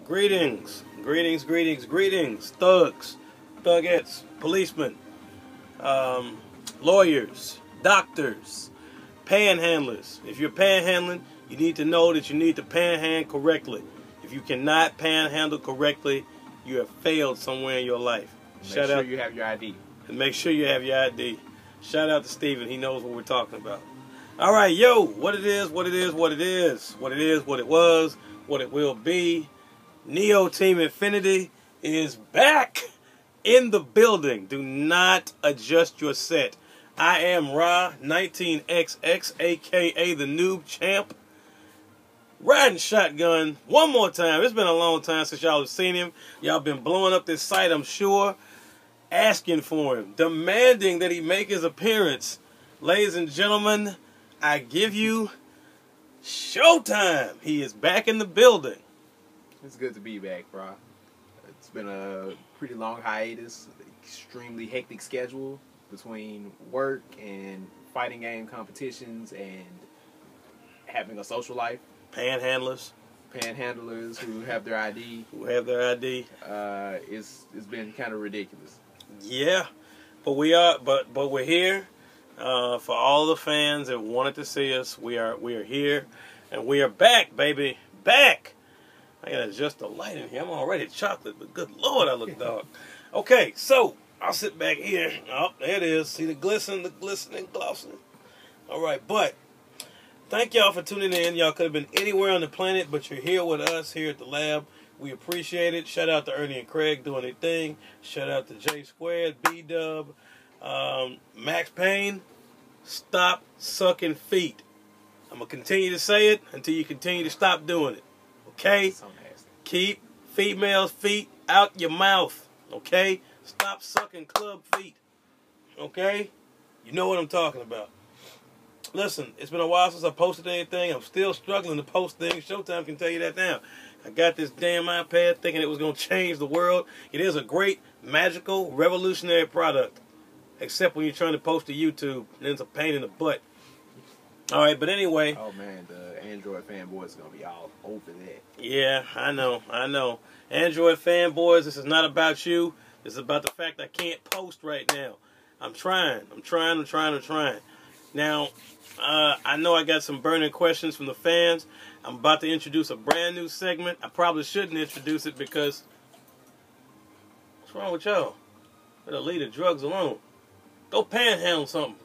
Greetings, greetings, greetings, greetings, thugs, thugettes, policemen, lawyers, doctors, panhandlers. If you're panhandling, you need to know that you need to panhandle correctly. If you cannot panhandle correctly, you have failed somewhere in your life. Make sure you have your ID. And make sure you have your ID. Shout out to Steven. He knows what we're talking about. All right, yo, what it is, what it is, what it is, what it is, what it was, what it will be. Neo Team Infinity is back in the building. Do not adjust your set. I am Ra 19XX, aka the Noob Champ. Riding shotgun one more time. It's been a long time since y'all have seen him. Y'all been blowing up this site, I'm sure. Asking for him, demanding that he make his appearance. Ladies and gentlemen, I give you Showtime. He is back in the building. It's good to be back, bro. It's been a pretty long hiatus, extremely hectic schedule between work and fighting game competitions and having a social life. Panhandlers who have their ID. It's been kind of ridiculous. Yeah, but we're here for all the fans that wanted to see us. We are here, and we are back, baby, back. I gotta adjust the light in here. I'm already chocolate, but good Lord, I look dog. Okay, so I'll sit back here. Oh, there it is. See the glistening, glossing. All right, but thank y'all for tuning in. Y'all could have been anywhere on the planet, but you're here with us here at the lab. We appreciate it. Shout out to Ernie and Craig doing their thing. Shout out to J Squared, B-Dub, Max Payne. Stop sucking feet. I'm going to continue to say it until you continue to stop doing it. Okay? Keep females' feet out your mouth. Okay? Stop sucking club feet. Okay? You know what I'm talking about. Listen, it's been a while since I posted anything. I'm still struggling to post things. Showtime can tell you that now. I got this damn iPad thinking it was going to change the world. It is a great, magical, revolutionary product. Except when you're trying to post to YouTube, and it's a pain in the butt. All right, but anyway. Oh, man, the Android fanboys are going to be all over that. Yeah, I know. Android fanboys, this is not about you. This is about the fact I can't post right now. I'm trying. Now, I know I got some burning questions from the fans. I'm about to introduce a brand new segment. I probably shouldn't introduce it because what's wrong with y'all? Better leave the drugs alone. Go panhandle something.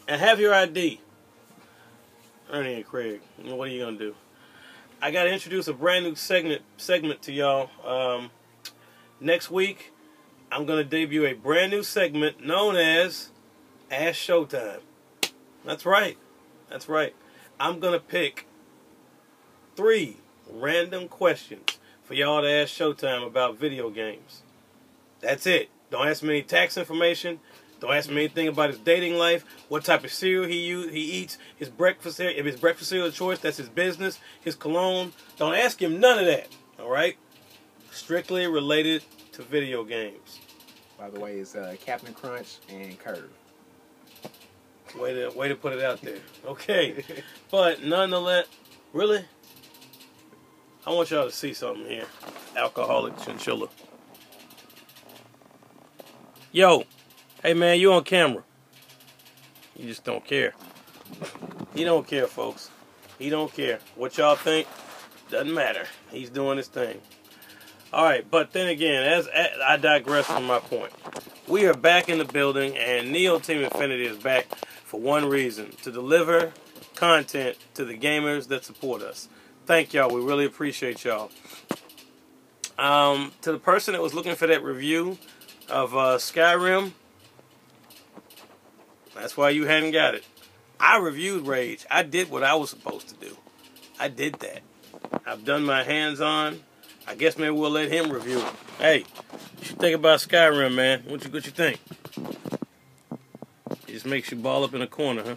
And have your ID. Ernie and Craig, what are you going to do? I got to introduce a brand new segment to y'all. Next week, I'm going to debut a brand new segment known as Ask Showtime. That's right. I'm going to pick 3 random questions for y'all to ask Showtime about video games. That's it. Don't ask me any tax information. Don't ask me anything about his dating life, what type of cereal he eats, his breakfast cereal. If it's breakfast cereal of choice, that's his business, his cologne. Don't ask him none of that, all right? Strictly related to video games. By the way, it's Captain Crunch and Curve. Way to put it out there. Okay. But nonetheless, really? I want y'all to see something here. Alcoholic chinchilla. Yo. Hey, man, you on camera. You just don't care. He don't care, folks. He don't care. What y'all think, doesn't matter. He's doing his thing. All right, but then again, as I digress from my point. We are back in the building, and Neo Team Infinity is back for one reason, to deliver content to the gamers that support us. Thank y'all. We really appreciate y'all. To the person that was looking for that review of Skyrim, that's why you hadn't got it. I reviewed Rage. I did what I was supposed to do. I did that. I've done my hands-on. I guess maybe we'll let him review it. Hey, what you think about Skyrim, man? What you think? It just makes you ball up in a corner, huh?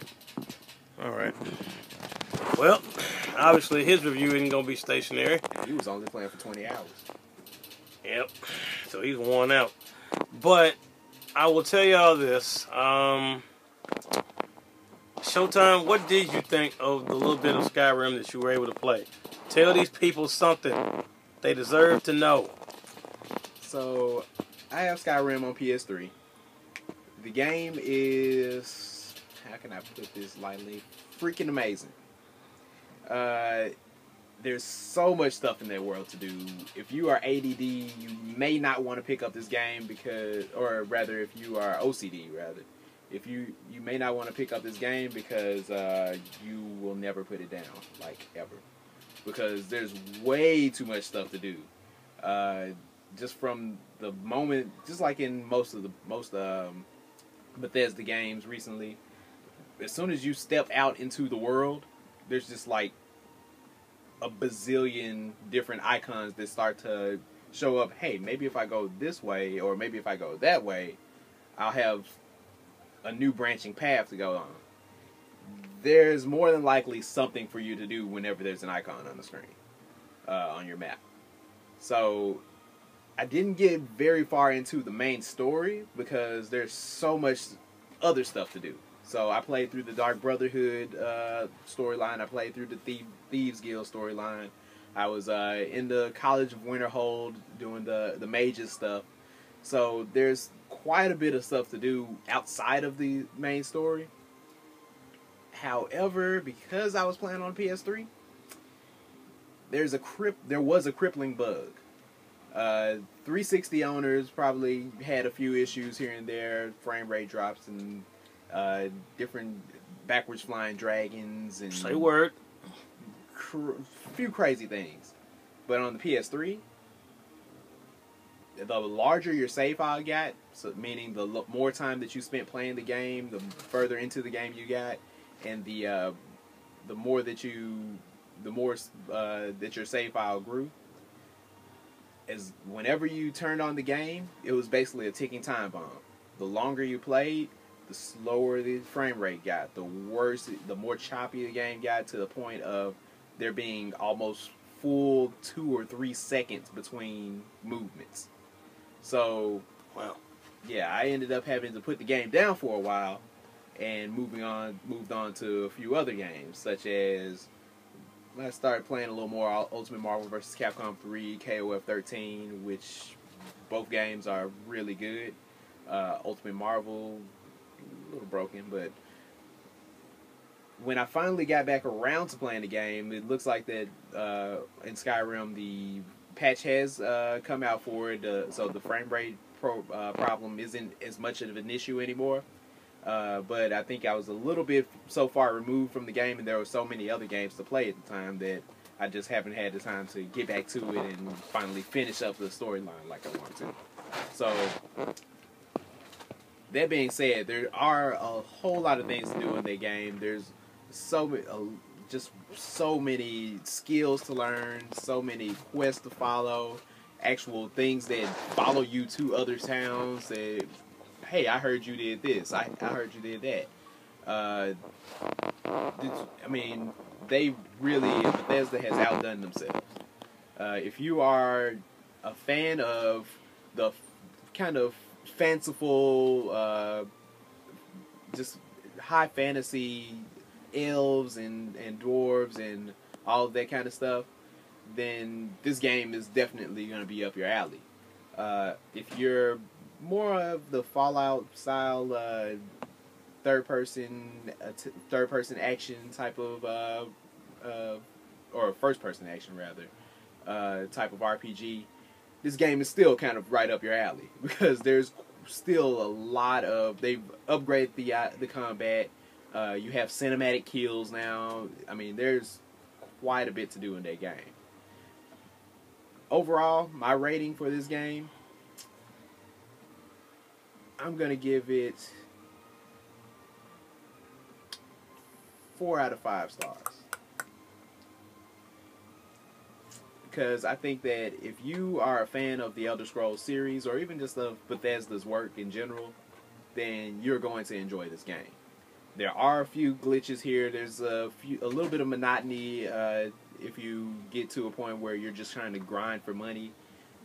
All right. Well, obviously his review isn't going to be stationary. He was only playing for 20 hours. Yep. So he's worn out. But I will tell y'all this. Showtime, what did you think of the little bit of Skyrim that you were able to play? Tell these people something they deserve to know. So, I have Skyrim on PS3. The game is, how can I put this lightly, freaking amazing. There's so much stuff in that world to do. If you are ADD, you may not want to pick up this game because, or rather, if you are OCD, rather, if you may not want to pick up this game because you will never put it down, like ever, because there's way too much stuff to do. Just from the moment, just like in most Bethesda games recently, as soon as you step out into the world, there's just like a bazillion different icons that start to show up. Hey, maybe if I go this way, or maybe if I go that way, I'll have a new branching path to go on. There's more than likely something for you to do whenever there's an icon on the screen, on your map. So I didn't get very far into the main story because there's so much other stuff to do. So I played through the Dark Brotherhood storyline. I played through the Thieves Guild storyline. I was in the College of Winterhold doing the mages stuff. So there's quite a bit of stuff to do outside of the main story. However, because I was playing on PS3, there was a crippling bug. 360 owners probably had a few issues here and there, frame rate drops and different backwards flying dragons and Say word. Few crazy things. But on the PS3, the larger your save file got, so meaning the more time that you spent playing the game, the further into the game you got, and the more that your save file grew. As whenever you turned on the game, it was basically a ticking time bomb. The longer you played, the slower the frame rate got, the worse, the more choppy the game got, to the point of there being almost full 2 or 3 seconds between movements. So, wow, yeah, I ended up having to put the game down for a while and moved on to a few other games, such as I started playing a little more Ultimate Marvel vs. Capcom 3, KOF 13, which both games are really good. Ultimate Marvel, a little broken, but when I finally got back around to playing the game, it looks like that in Skyrim the patch has come out for it, so the frame rate problem isn't as much of an issue anymore. But I think I was a little bit so far removed from the game, and there were so many other games to play at the time that I just haven't had the time to get back to it and finally finish up the storyline like I want to. So, that being said, there are a whole lot of things to do in the game. There's just so many skills to learn, so many quests to follow, actual things that follow you to other towns that, hey, I heard you did this. I heard you did that. I mean, Bethesda has outdone themselves. If you are a fan of the kind of fanciful, just high fantasy elves and dwarves and all of that kind of stuff, then this game is definitely going to be up your alley. If you're more of the Fallout style third person action type of or first person action rather type of RPG, this game is still kind of right up your alley, because there's still a lot of, they've upgraded the combat. You have cinematic kills now. I mean, there's quite a bit to do in that game. Overall, my rating for this game, I'm going to give it 4 out of 5 stars. Because I think that if you are a fan of the Elder Scrolls series, or even just of Bethesda's work in general, then you're going to enjoy this game. There are a few glitches here. There's a little bit of monotony if you get to a point where you're just trying to grind for money.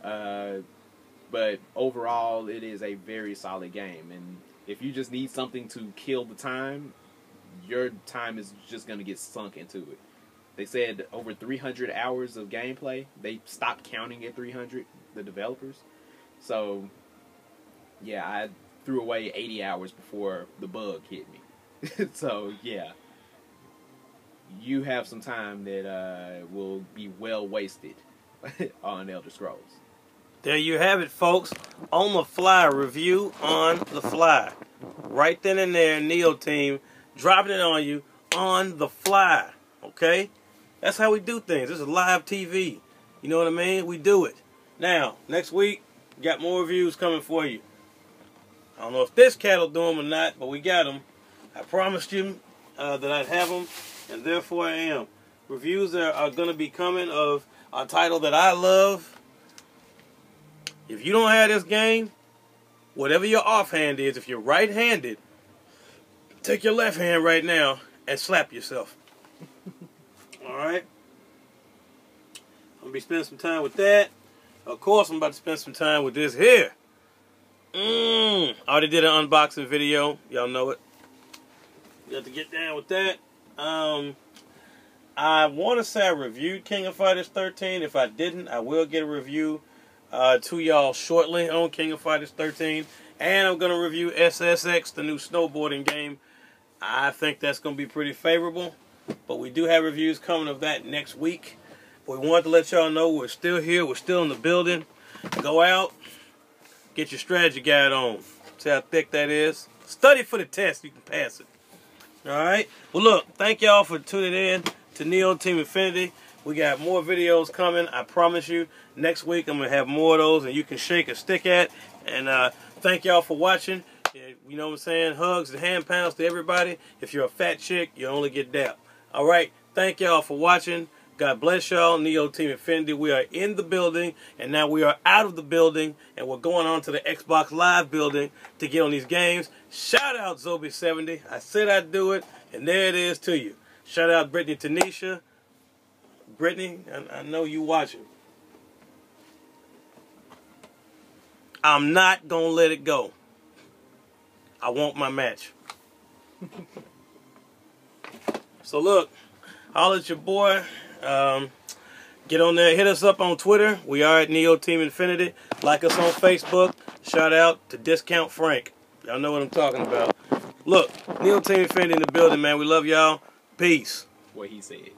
But overall, it is a very solid game. And if you just need something to kill the time, your time is just going to get sunk into it. They said over 300 hours of gameplay. They stopped counting at 300, the developers. So, yeah, I threw away 80 hours before the bug hit me. So, yeah. You have some time that will be well wasted on Elder Scrolls. There you have it, folks. On the fly review on the fly. Right then and there, Neo Team dropping it on you on the fly. Okay? That's how we do things. This is live TV. You know what I mean? We do it. Now, next week, we got more reviews coming for you. I don't know if this cat will do them or not, but we got them. I promised you that I'd have them, and therefore I am. Reviews are going to be coming of a title that I love. If you don't have this game, whatever your offhand is, if you're right-handed, take your left hand right now and slap yourself. Alright? I'm going to be spending some time with that. Of course, I'm about to spend some time with this here. I already did an unboxing video. Y'all know it. You have to get down with that. I want to say I reviewed King of Fighters 13. If I didn't, I will get a review to y'all shortly on King of Fighters 13. And I'm going to review SSX, the new snowboarding game. I think that's going to be pretty favorable. But we do have reviews coming of that next week. But we wanted to let y'all know we're still here. We're still in the building. Go out. Get your strategy guide on. See how thick that is? Study for the test. You can pass it. Alright? Well, look. Thank y'all for tuning in to Neo Team Infinity. We got more videos coming. I promise you. Next week, I'm going to have more of those and you can shake a stick at. And thank y'all for watching. You know what I'm saying? Hugs and hand pounds to everybody. If you're a fat chick, you only get dapped. Alright? Thank y'all for watching. God bless y'all. Neo Team Infinity. We are in the building, and now we are out of the building, and we're going on to the Xbox Live building to get on these games. Shout out Zobi70. I said I'd do it, and there it is to you. Shout out Brittany Tanisha. Brittany, I know you watching. I'm not going to let it go. I want my match. So look, holla at your boy. Get on there. Hit us up on Twitter. We are at Neo Team Infinity. Like us on Facebook. Shout out to Discount Frank. Y'all know what I'm talking about. Look, Neo Team Infinity in the building, man. We love y'all. Peace. What he said.